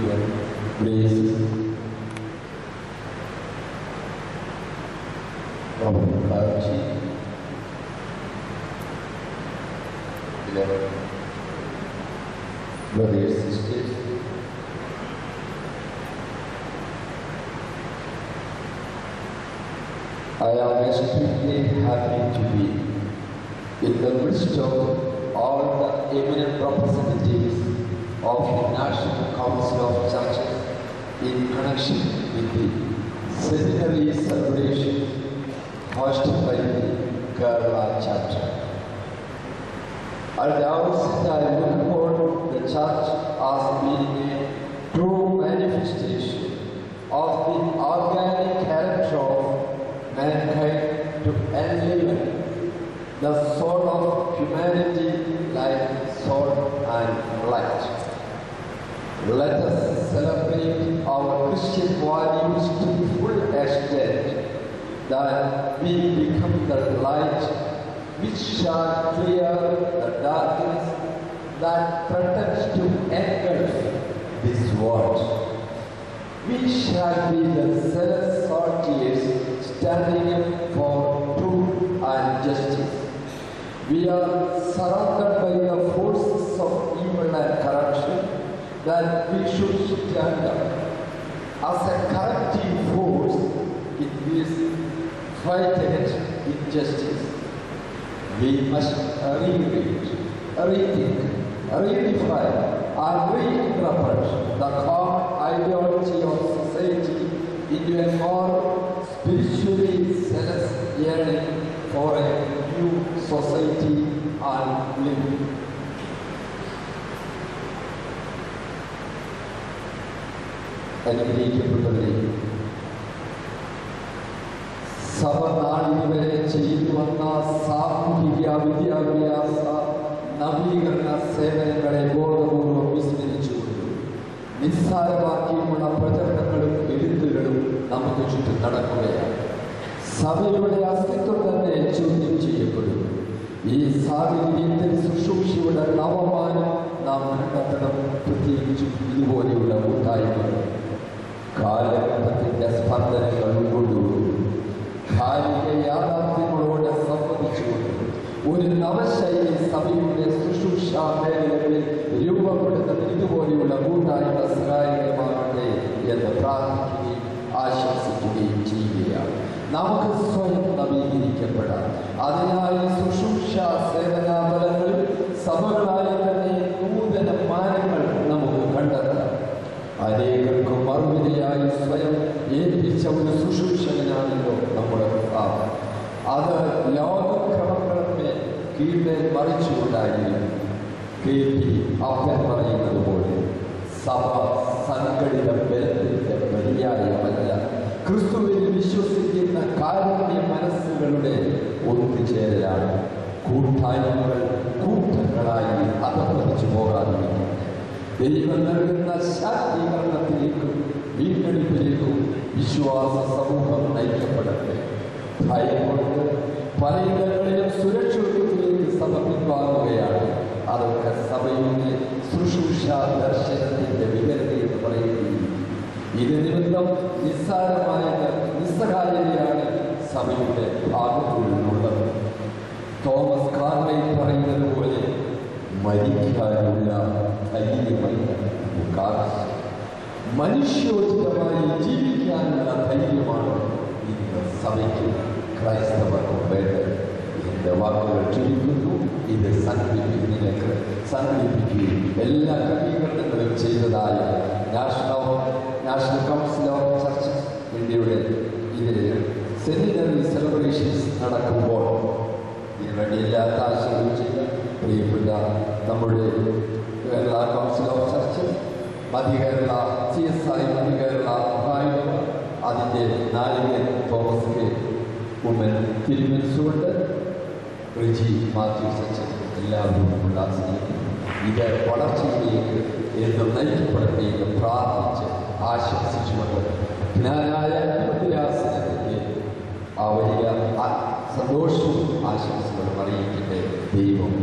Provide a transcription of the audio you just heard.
your grace from clergy, beloved brothers and sisters, I am extremely happy to be in the midst of all the eminent representatives of the National Council of Churches in connection with the centenary celebration hosted by the Kerala chapter. At the outset, I look upon the church as being a true manifestation of the organic character of mankind to enliven the soul of humanity like salt and light. Let us celebrate our Christian values to the full extent, that we become the light which shall clear the darkness that threatens to engulf this world. We shall be the zealous soldiers standing up for truth and justice. We are surrounded by the forces of evil and corruption that we should stand up. As a corrective force, it is fight against injustice. We must reread, rethink, redefine, and reinterpret the common ideology of society into a more spiritually zealous yearning for a new society and living. അനുഗ്രഹിക്കപ്പെട്ടവരെ, സഭ നാളിതുവരെ ചെയ്തു വന്ന സാമൂഹിക വിദ്യാഭ്യാസ നവീകരണ സേവനങ്ങളെ ബോധപൂർവം വിസ്മരിച്ചുകൊണ്ട് നിസ്സാരവാക്യമുള്ള പ്രചരണങ്ങളും എഴുത്തുകളും നമുക്ക് ചുറ്റും നടക്കുകയാണ്. സഭയുടെ അസ്തിത്വം തന്നെ ചോദ്യം ചെയ്യപ്പെടുന്നു. ഈ സാഹചര്യത്തിൽ ശുശ്രൂഷയുടെ നവമാനം നാം കണ്ടെത്തണം, പ്രത്യേകിച്ചും ഇതുപോലെയുള്ള കൂട്ടായ്മകൾ. കാലഘട്ടത്തിൻ്റെ സ്പന്ദനങ്ങൾ ഉൾക്കൊണ്ടുകൊണ്ട് കാലിക യാഥാർത്ഥ്യങ്ങളോട് സംബന്ധിച്ചുകൊണ്ട് ഒരു നവശൈലി സഭയുടെ ശുശ്രൂഷ മേഖലകളിൽ രൂപപ്പെടുന്നത് ഇതുപോലെയുള്ള കൂട്ടായ്മ സഹായകരമാകട്ടെ എന്ന് പ്രാർത്ഥിക്കുകയും ആശംസിക്കുകയും ചെയ്യുകയാണ്. നമുക്ക് സ്വയം നവീകരിക്കപ്പെടാം. അതിനായി ശുശ്രൂഷ സേവനാ തലങ്ങളിൽ സഭകളായി തന്നെ നൂതന മാനങ്ങൾ നമുക്ക് കണ്ടെത്താം. അനേകർക്കും മറുപടിയായി സ്വയം ഏൽപ്പിച്ച ഒരു ശുശ്രൂഷകനാണല്ലോ നമ്മുടെ കർത്താവ്. അത് ലോകക്രമങ്ങളെ കീഴ്മേൽ മറിച്ചുകൊണ്ടായിരുന്നു. KP അപ്പൻ പറയുന്നത് പോലെ സഭ സംഘടിത ബലത്തിന്റെ പര്യായമല്ല, ക്രിസ്തുവിൽ വിശ്വസിക്കുന്ന കാരുണ്യ മനസ്സുകളുടെ ഒത്തുചേരലാണ്. കൂട്ടായ്മകൾ കൂട്ടങ്ങളായി അധപ്പതിച്ചു പോകാതിരിക്കും. ദൈവം നൽകുന്ന ശാക്തീകരണത്തിലേക്കും വീണ്ടെടുപ്പിലേക്കും വിശ്വാസ സമൂഹം നയിക്കപ്പെടട്ടെ. ഭയം കൊണ്ട് പലയിടങ്ങളിലും സുരക്ഷിതത്വത്തിലേക്ക് സഭ പിൻവാങ്ങുകയാണ്. അതൊക്കെ സഭയുടെ ശുശ്രൂഷ ദർശനത്തിന്റെ വികലതയെന്ന് പറയുകയും ഇത് നിമിത്തം നിസ്സഹായതയാണ് സഭയുടെ ഭാഗത്തുള്ളത്. തോമസ് കാർലൈൽ പറയുന്നത് പോലെ മരിക്കാനുള്ള ധൈര്യമല്ല ആവശ്യം, മനുഷ്യോചിതമായി ജീവിക്കാനുള്ള ധൈര്യമാണ് ഇന്ന് സഭയ്ക്ക് ക്രൈസ്തവർക്കും വേണ്ടത്. എൻ്റെ വാക്കുകൾ ചുരുക്കുന്നു. ഇത് സംഘടിപ്പിക്കുകയും എല്ലാ ക്രമീകരണങ്ങളും ചെയ്തതായ നാഷണൽ കൗൺസിൽ ഓഫ് ചർച്ചസ് ഇന്ത്യയുടെ ഇതിൽ സെമിനറി സെലിബ്രേഷൻസ് നടക്കുമ്പോൾ ഇതിനുവേണ്ടി എല്ലാ ആശയങ്ങളും ചെയ്ത പ്രിയപ്പെട്ട നമ്മുടെ Kerala council of churches, Madhya Kerala CSI Madhya Kerala ഭാഗം, അതിൻ്റെ നായകൻ തോമസ് കെ ഉമ്മൻ തിരുമനസുകൊണ്ട് റിജി മാത്യു സച്ചൻ എല്ലാവരുമുള്ള സ്നേഹിക്കുന്നു. ഇത് വളർച്ചയിലേക്ക് എന്നും നയിക്കപ്പെടട്ടെ എന്ന് പ്രാർത്ഥിച്ച് ആശംസിച്ചുകൊണ്ട് ജ്ഞാനായ മുദ്രാസനത്തിൻ്റെ ആ വലിയ സന്തോഷവും ആശംസകളും അറിയിക്കട്ടെ. ദൈവം